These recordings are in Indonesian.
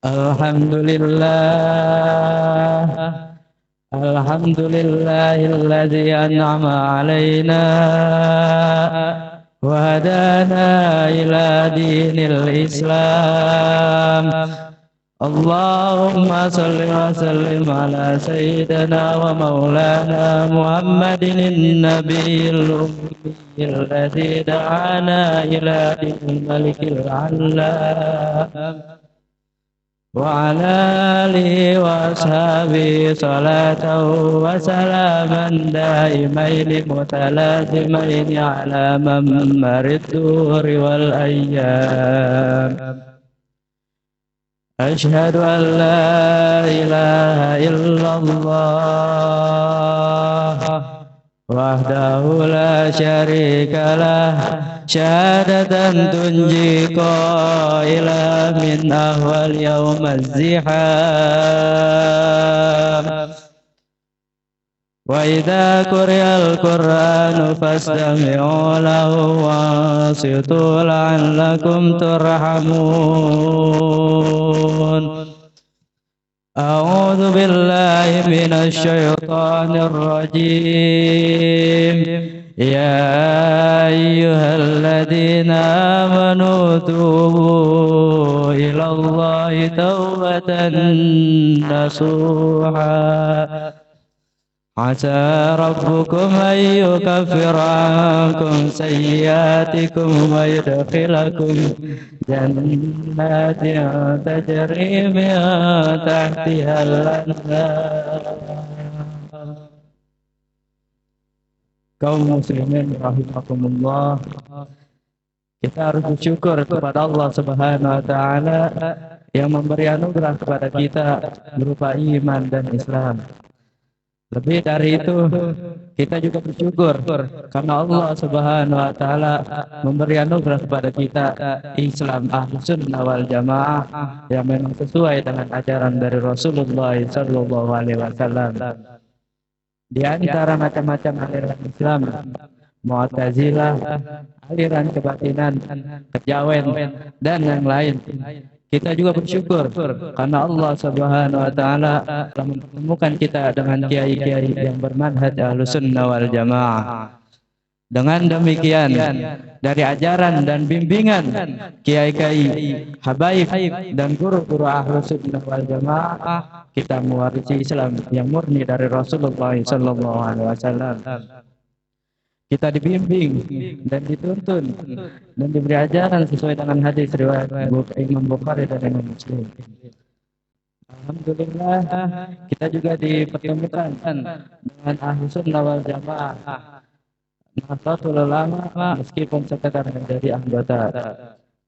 Alhamdulillah, alhamdulillahilladzi an'ama alaina wa hadana ila dinil Islam. Allahumma salli wa sallim ala sayyidina wa maulana Muhammadin nabiyil ummiyil ladzi da'ana ila dinil malikil alam. Wa ala alihi wa ashabihi salatan wa salaman daimaini mutalazimaini ala mammarid duri wal ayyam. Ashhadu an la ilaha illallah wahdahu la syarika lah, syahadatan tunji qailan min ahwal yaumaz ziham. Wa idza quri'al qur'anu fastami'u lahu wansitu la'allakum turhamun. A'udzu billahi minasy syaithanir rajim. Ya ayyuhalladzina amanu tubu ilallahi taubatan nasuha. Asa rabbukum an yukaffira ankum sayyiatikum wa yudkhilakum jannatin tajri min tahtiha al-anhar. Kaum muslimin rahimakumullah, kita harus bersyukur kepada Allah Subhanahu wa taala yang memberi anugerah kepada kita berupa iman dan Islam. Lebih dari itu, kita juga bersyukur karena Allah Subhanahu wa taala memberi anugerah kepada kita Islam Ahlus Sunnah wal Jamaah yang memang sesuai dengan ajaran dari Rasulullah sallallahu alaihi wasallam. Di antara macam-macam aliran Islam, Mu'tazilah, aliran kebatinan, kejawen dan yang lain. Kita juga bersyukur karena Allah Subhanahu wa taala telah mempertemukan kita dengan kiai-kiai yang bermanhaj Ahlus Sunnah wal Jamaah. Dengan demikian, dari ajaran dan bimbingan kiai-kiai, habaib dan guru-guru Ahlus Sunnah wal Jamaah, kita mewarisi Islam yang murni dari Rasulullah sallallahu alaihi wasallam. Kita dibimbing dan dituntun dan diberi ajaran sesuai dengan hadis riwayat Imam Bukhari dan Imam Muslim. Alhamdulillah, kita juga dipertemukan dengan Ahlus Sunnah wal Jamaah, Nahdlatul Ulama, meskipun sekedar menjadi anggota.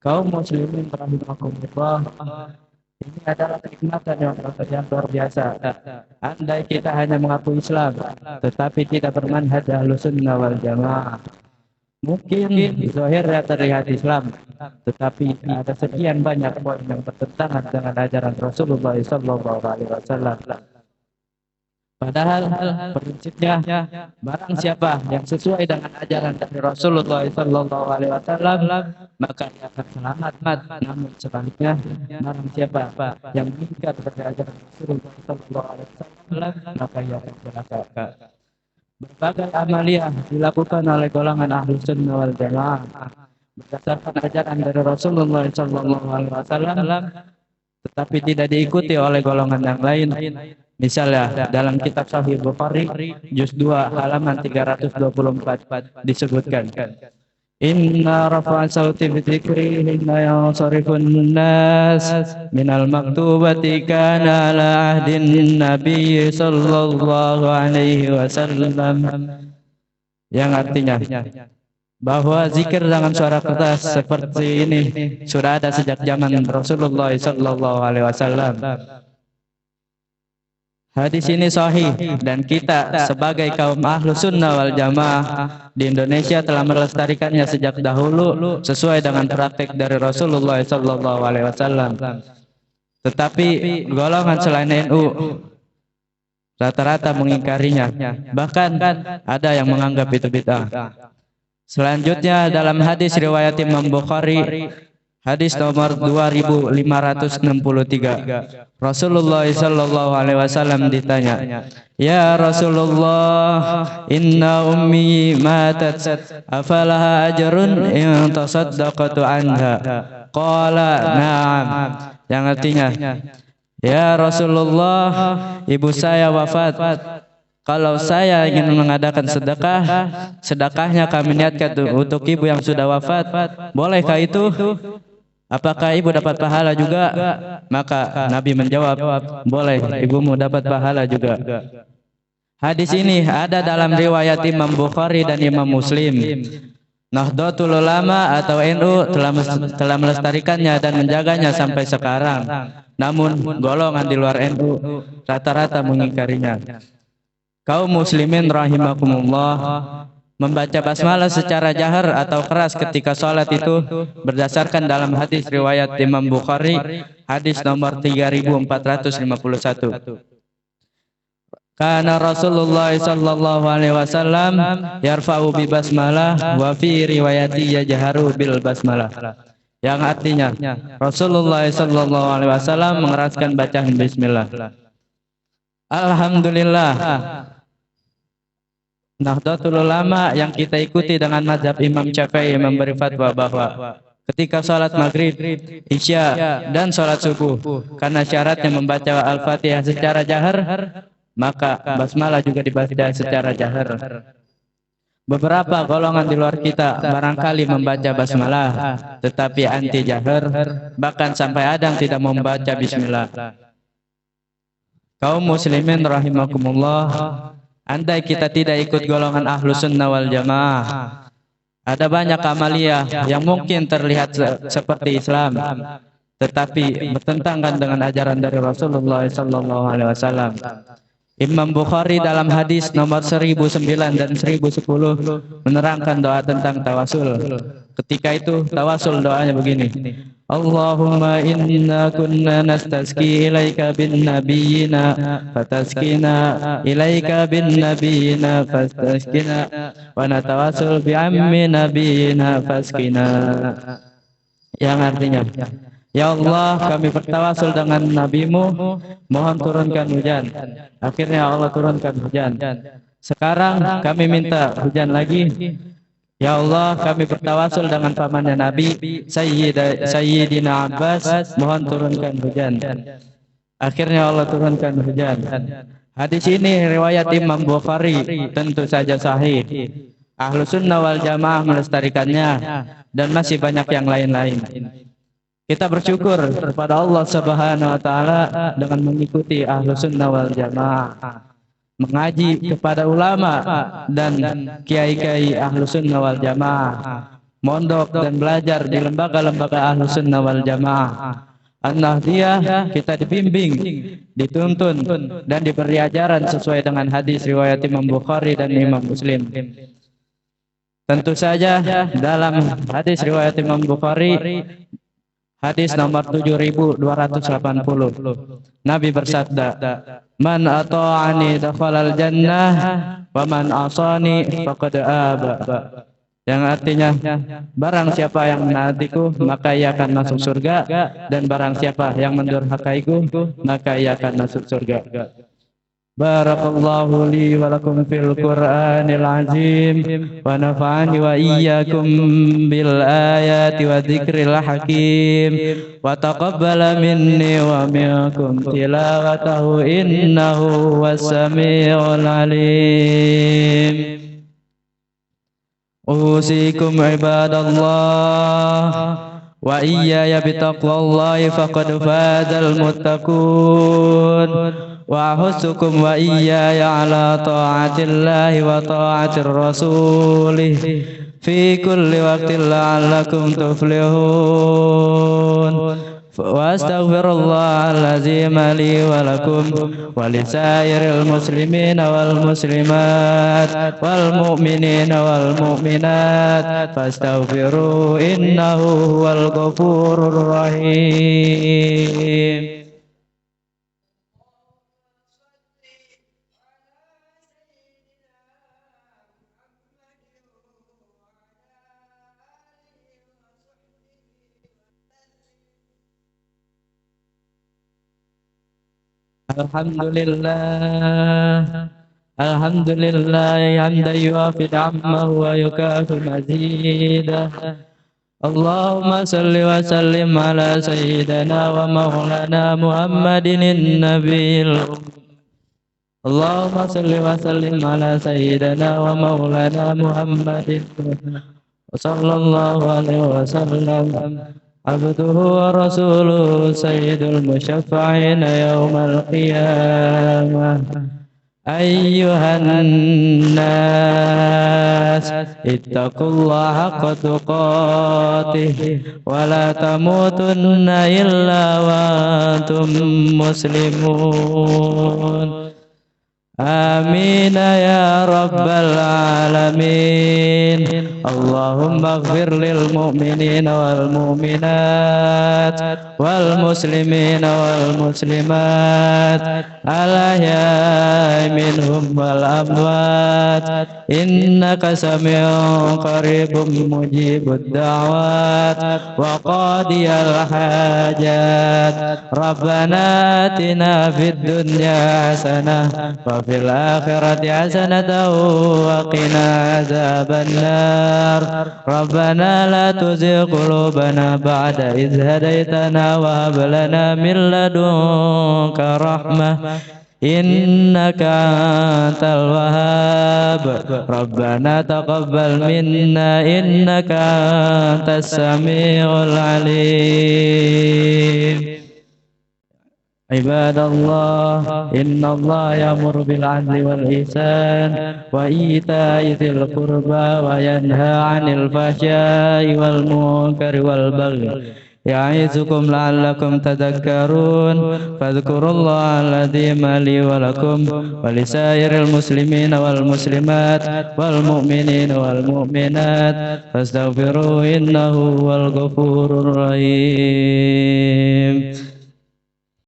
Kaum muslimin rahimakumullah, ini adalah kenikmatan yang luar biasa. Andai kita hanya mengaku Islam, tetapi tidak bermanhaj Ahlus Sunnah wal Jamaah, mungkin zahirnya terlihat Islam, tetapi ada sekian banyak poin yang bertentangan dengan ajaran Rasulullah SAW. Padahal prinsipnya, barang siapa yang sesuai dengan ajaran dari Rasulullah SAW, maka dia akan selamat. Namun sebaliknya, barang siapa yang mengingkar dari ajaran Rasulullah SAW, maka ia akan celaka. Berbagai amaliyah dilakukan oleh golongan Ahlus Sunnah wal Jamaah berdasarkan ajaran dari Rasulullah SAW, tetapi tidak diikuti oleh golongan yang lain. Misalnya dalam kitab Sahih Bukhari juz 2 halaman 324 disebutkan, Inna rafa'a sauti bidzikri hina yansarifun nas minal maktubati kana ala ahdin Nabi sallallahu alaihi wasallam, yang artinya bahwa zikir dengan suara keras seperti ini sudah ada sejak zaman Rasulullah sallallahu alaihi wasallam. Hadis ini sahih dan kita sebagai kaum Ahlus Sunnah wal Jamaah di Indonesia telah melestarikannya sejak dahulu sesuai dengan praktik dari Rasulullah SAW. Tetapi golongan selain NU rata-rata mengingkarinya, bahkan ada yang menganggap itu bid'ah. Selanjutnya dalam hadis riwayat Imam Bukhari Hadis nomor 2563. Rasulullah sallallahu alaihi wasallam ditanya, "Ya Rasulullah, inna ummi matat, afalaha ajrun in tasaddaqtu anha?" Qala, "Na'am." Yang artinya, "Ya Rasulullah, ibu saya wafat. Kalau saya ingin mengadakan sedekah, sedekahnya kami niatkan untuk ibu yang sudah wafat. Bolehkah itu? Apakah ibu dapat pahala juga?" Maka Nabi menjawab, "Boleh, ibumu dapat pahala juga." Hadis ini ada dalam riwayat Imam Bukhari dan Imam Muslim. Nahdlatul Ulama atau NU telah melestarikannya dan menjaganya sampai sekarang. Namun golongan di luar NU rata-rata mengingkarinya. Kaum muslimin rahimakumullah, membaca basmalah secara jahar atau keras ketika sholat itu berdasarkan dalam hadis riwayat Imam Bukhari, hadis nomor 3451. Kana Rasulullah sallallahu alaihi wasallam yarfa'u bi basmalah wa fi riwayati yajharu bil basmalah. Yang artinya Rasulullah sallallahu alaihi wasallam mengeraskan bacaan bismillah. Alhamdulillah, Nahdlatul Ulama yang kita ikuti dengan mazhab Imam Syafi'i memberi fatwa bahwa ketika sholat maghrib, isya, dan sholat subuh, karena syaratnya membaca Al-Fatihah secara jahar, maka basmalah juga dibaca secara jahar. Beberapa golongan di luar kita barangkali membaca basmalah, tetapi anti jahar, bahkan sampai ada yang tidak membaca bismillah. Kaum muslimin rahimakumullah, andai kita tidak ikut golongan Ahlus Sunnah wal Jamaah, ada banyak amaliyah yang mungkin terlihat seperti Islam, tetapi bertentangan dengan ajaran dari Rasulullah sallallahu alaihi wasallam. Imam Bukhari dalam hadis nomor 1009 dan 1010 menerangkan doa tentang tawasul. Ketika itu tawasul doanya begini: Allahumma inna kunna nastasqi ilaika bin nabiyina fataskina, ilaika bin nabiyina fastaskina, wa natawasul bi ammi nabiyina faskina. Yang artinya, "Ya Allah, kami bertawasul dengan nabimu, mohon turunkan hujan." Akhirnya Allah turunkan hujan. Sekarang kami minta hujan lagi. "Ya Allah, kami bertawasul dengan pamannya Nabi Sayyidina Abbas, mohon turunkan hujan." Akhirnya Allah turunkan hujan. Hadis ini riwayat Imam Bukhari, tentu saja sahih. Ahlus Sunnah wal Jamaah melestarikannya dan masih banyak yang lain-lain. Kita bersyukur kepada Allah Subhanahu wa taala dengan mengikuti Ahlus Sunnah wal Jamaah, mengaji kepada ulama dan kiai-kiai Ahlus Sunnah wal Jamaah, mondok dan belajar di lembaga-lembaga Ahlus Sunnah wal Jamaah. An-Nahdliyah kita dibimbing, dituntun dan diberi ajaran sesuai dengan hadis riwayat Imam Bukhari dan Imam Muslim. Tentu saja dalam hadis riwayat Imam Bukhari, hadis nomor 7280, Nabi bersabda, "Man ata'ani dakhalal jannah wa man asani faqad aba." Yang artinya, barang siapa yang menaatiku maka ia akan masuk surga, dan barang siapa yang mendurhakaiku maka ia akan masuk surga. Barakallahu li wa lakum fil Qur'anil azim wa nafa'ani wa iyyakum bil ayati wa dzikril hakim wa taqabbala minni wa minkum tilawatahu innahu was-sami'ul alim. Usikum ibadallah wa iyaya bitaqwallahi faqad fazal muttaqun. Wa ahussukum wa iyaya ala ta'atillahi wa ta'atir rasulih fi kulli waqtin la'allakum tuflihun. Wa astaghfirullahal-azim li wa lakum wa lisairil muslimina wal muslimat wal mu'minina wal mu'minat fastaghfiru innahu huwal ghafurur rahim. Alhamdulillah, Alhamdulillah hamdan yuwafi ni'amahu wa yukafi mazidah. Allahumma salli wa sallim ala sayyidina wa maulana Muhammadin nabiyil. Allahumma salli wa sallim ala sayyidina wa maulana Muhammadin wa sallallahu alaihi wa sallam. Abduhu wa rasuluhu sayyidul musyaffa'ina yawmal qiyamah. Ayyuhan nas ittaqullaha haqqa tuqatih wa la tamutunna illa wa antum muslimun. Amin ya rabbal alamin. Allahumma ighfir lil mu'minina wal mu'minat wal muslimina wal muslimat al ahya'i minhum wal amwat innaka sami'un qaribun mujibud da'wat wa qadiyal hajat. Rabbana atina fid dunya hasanah wa fil akhirati hasanatan wa qina azabannar. Rabbana la tuzigh qulubana ba'da idh hadaytana wa hab lana min ladunka rahmah innaka antal wahhab. Rabbana taqabbal minna innaka antas samiul alim. Ibadallah, innallaha ya'muru bil 'adli wal ihsan wa ita'i dzil qurba wa yanha 'anil fahsya'i wal munkari wal baghi ya'izukum la'allakum tadhakkarun. Fadhkurullaha al-'azima li wa lakum wa lisairil muslimina wal muslimat wal mu'minina wal mu'minat fastaghfiruhu innahu huwal ghafurur rahim.